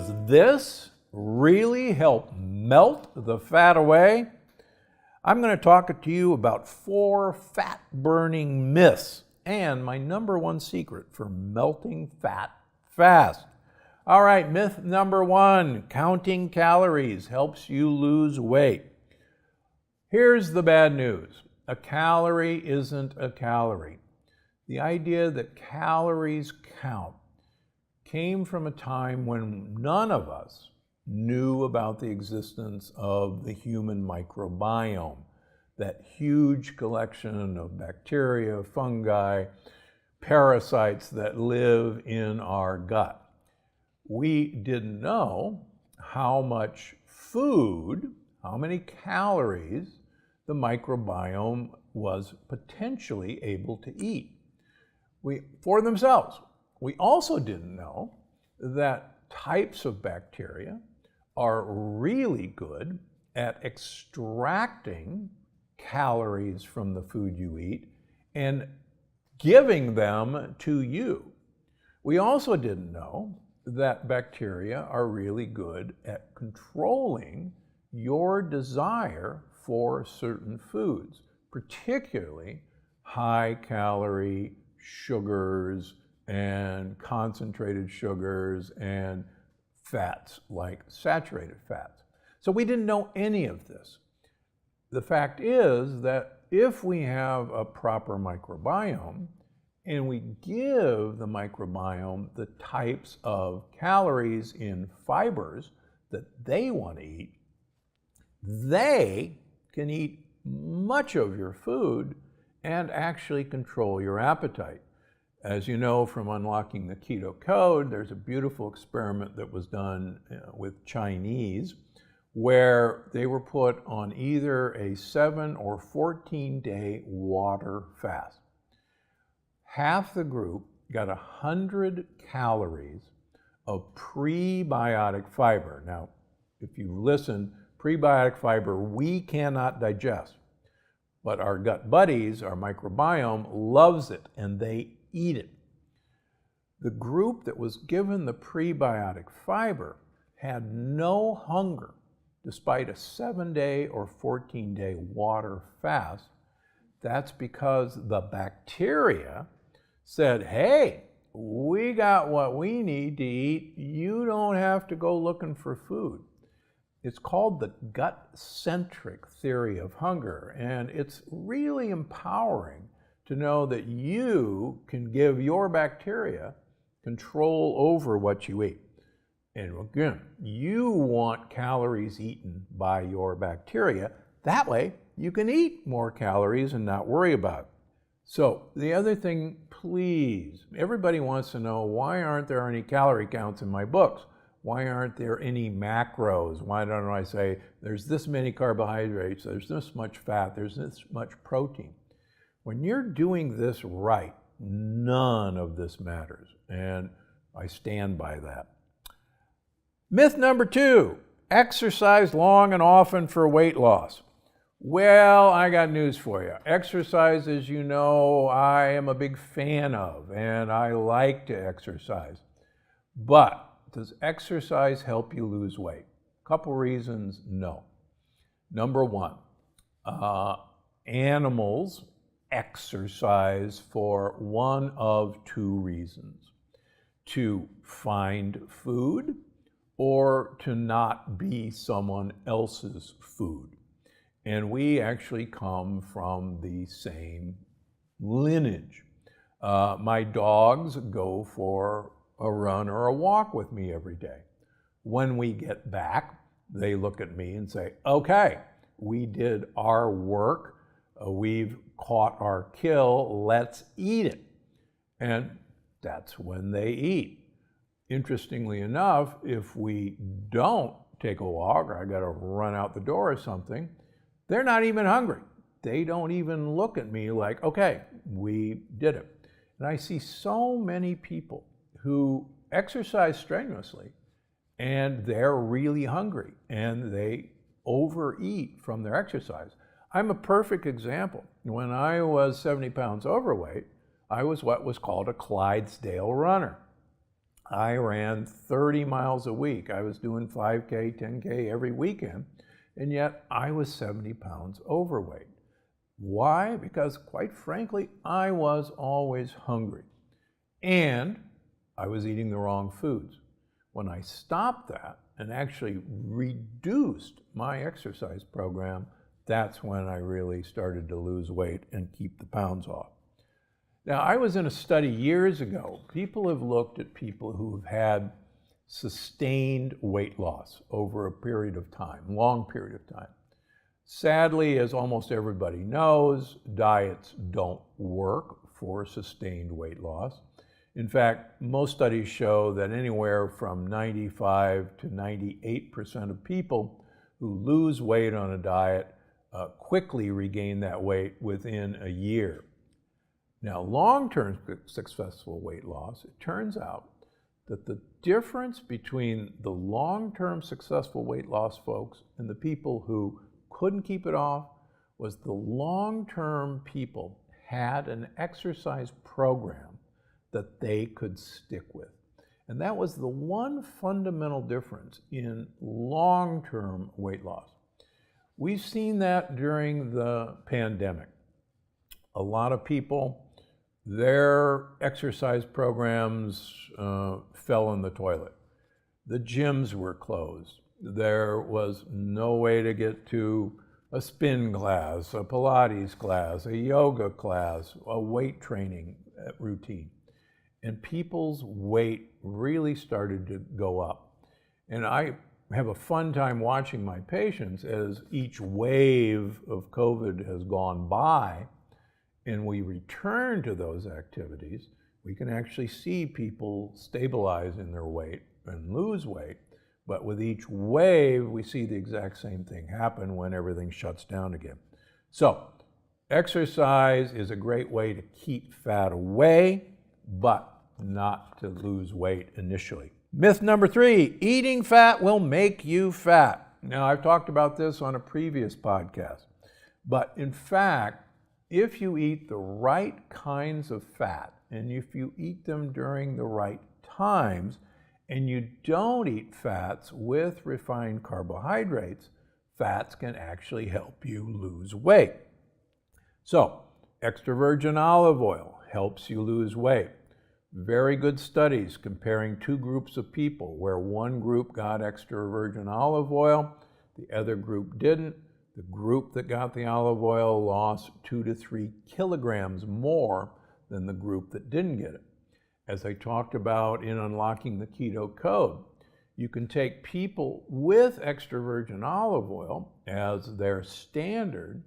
Does this really help melt the fat away? I'm going to talk to you about 4 fat-burning myths and my #1 secret for melting fat fast. All right, myth number 1, counting calories helps you lose weight. Here's the bad news. A calorie isn't a calorie. The idea that calories count came from a time when none of us knew about the existence of the human microbiome, that huge collection of bacteria, fungi, parasites that live in our gut. We didn't know how much food, how many calories the microbiome was potentially able to eat for themselves. We also didn't know that types of bacteria are really good at extracting calories from the food you eat and giving them to you. We also didn't know that bacteria are really good at controlling your desire for certain foods, particularly high-calorie sugars and concentrated sugars and fats like saturated fats. So we didn't know any of this. The fact is that if we have a proper microbiome and we give the microbiome the types of calories in fibers that they want to eat, they can eat much of your food and actually control your appetite. As you know from Unlocking the Keto Code, there's a beautiful experiment that was done with Chinese where they were put on either a 7 or 14-day water fast. Half the group got 100 calories of prebiotic fiber. Now, if you listen, prebiotic fiber we cannot digest, but our gut buddies, our microbiome, loves it and they eat it. The group that was given the prebiotic fiber had no hunger despite a 7-day or 14-day water fast. That's because the bacteria said, hey, we got what we need to eat. You don't have to go looking for food. It's called the gut-centric theory of hunger, and it's really empowering to know that you can give your bacteria control over what you eat. And again, you want calories eaten by your bacteria. That way, you can eat more calories and not worry about it. So the other thing, please, everybody wants to know, why aren't there any calorie counts in my books? Why aren't there any macros? Why don't I say, there's this many carbohydrates, there's this much fat, there's this much protein? When you're doing this right, none of this matters, and I stand by that. Myth number 2, exercise long and often for weight loss. Well, I got news for you. Exercise, as you know, I am a big fan of, and I like to exercise. But does exercise help you lose weight? Couple reasons, no. Number 1, animals exercise for one of 2 reasons: to find food or to not be someone else's food. And we actually come from the same lineage. My dogs go for a run or a walk with me every day. When we get back, they look at me and say, okay, we did our work. We've caught our kill, let's eat it. And that's when they eat. Interestingly enough, if we don't take a walk, or I gotta run out the door or something, they're not even hungry. They don't even look at me like, okay, we did it. And I see so many people who exercise strenuously and they're really hungry and they overeat from their exercise. I'm a perfect example. When I was 70 pounds overweight, I was what was called a Clydesdale runner. I ran 30 miles a week. I was doing 5K, 10K every weekend, and yet I was 70 pounds overweight. Why? Because quite frankly, I was always hungry and I was eating the wrong foods. When I stopped that and actually reduced my exercise program, that's when I really started to lose weight and keep the pounds off. Now, I was in a study years ago. People have looked at people who have had sustained weight loss over a period of time, long period of time. Sadly, as almost everybody knows, diets don't work for sustained weight loss. In fact, most studies show that anywhere from 95 to 98% of people who lose weight on a diet quickly regain that weight within a year. Now, long-term successful weight loss, it turns out that the difference between the long-term successful weight loss folks and the people who couldn't keep it off was the long-term people had an exercise program that they could stick with. And that was the one fundamental difference in long-term weight loss. We've seen that during the pandemic. A lot of people, their exercise programs fell in the toilet. The gyms were closed. There was no way to get to a spin class, a Pilates class, a yoga class, a weight training routine. And people's weight really started to go up. And I have a fun time watching my patients as each wave of COVID has gone by and we return to those activities. We can actually see people stabilize in their weight and lose weight. But with each wave, we see the exact same thing happen when everything shuts down again. So exercise is a great way to keep fat away, but not to lose weight initially. Myth number 3, eating fat will make you fat. Now, I've talked about this on a previous podcast, but in fact, if you eat the right kinds of fat, and if you eat them during the right times, and you don't eat fats with refined carbohydrates, fats can actually help you lose weight. So, extra virgin olive oil helps you lose weight. Very good studies comparing two groups of people where one group got extra virgin olive oil, the other group didn't. The group that got the olive oil lost 2 to 3 kilograms more than the group that didn't get it. As I talked about in Unlocking the Keto Code, you can take people with extra virgin olive oil as their standard,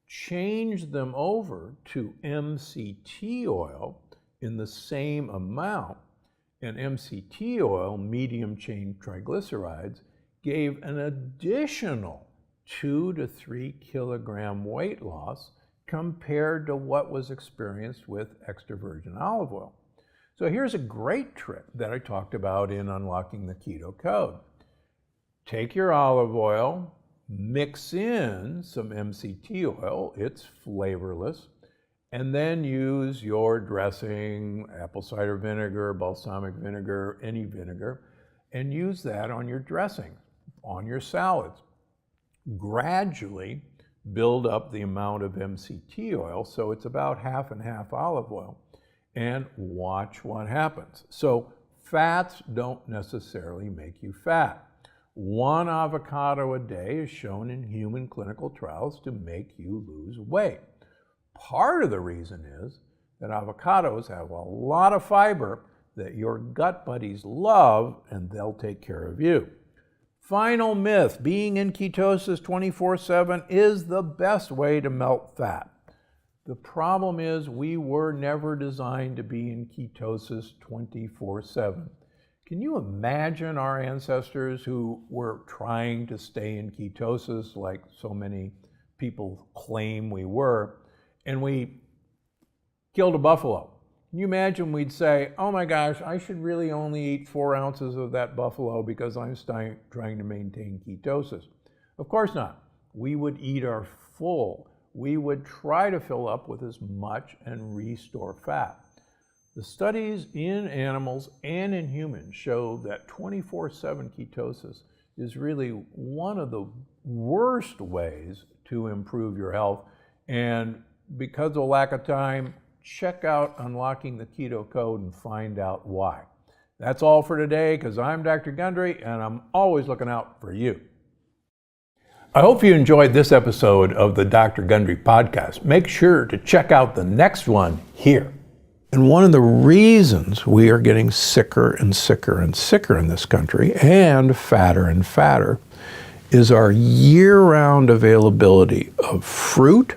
change them over to MCT oil in the same amount, and MCT oil, medium chain triglycerides, gave an additional 2 to 3 kilogram weight loss compared to what was experienced with extra virgin olive oil. So here's a great trick that I talked about in Unlocking the Keto Code. Take your olive oil, mix in some MCT oil, it's flavorless, and then use your dressing, apple cider vinegar, balsamic vinegar, any vinegar, and use that on your dressing, on your salads. Gradually build up the amount of MCT oil, so it's about half and half olive oil, and watch what happens. So fats don't necessarily make you fat. 1 avocado a day is shown in human clinical trials to make you lose weight. Part of the reason is that avocados have a lot of fiber that your gut buddies love, and they'll take care of you. Final myth, being in ketosis 24/7 is the best way to melt fat. The problem is we were never designed to be in ketosis 24/7. Can you imagine our ancestors who were trying to stay in ketosis like so many people claim we were, and we killed a buffalo? Can you imagine we'd say, oh my gosh, I should really only eat 4 ounces of that buffalo because I'm trying to maintain ketosis? Of course not. We would eat our full. We would try to fill up with as much and restore fat. The studies in animals and in humans show that 24/7 ketosis is really one of the worst ways to improve your health. And because of lack of time, check out Unlocking the Keto Code and find out why. That's all for today, because I'm Dr. Gundry, and I'm always looking out for you. I hope you enjoyed this episode of the Dr. Gundry podcast. Make sure to check out the next one here. And one of the reasons we are getting sicker and sicker and sicker in this country, and fatter, is our year-round availability of fruit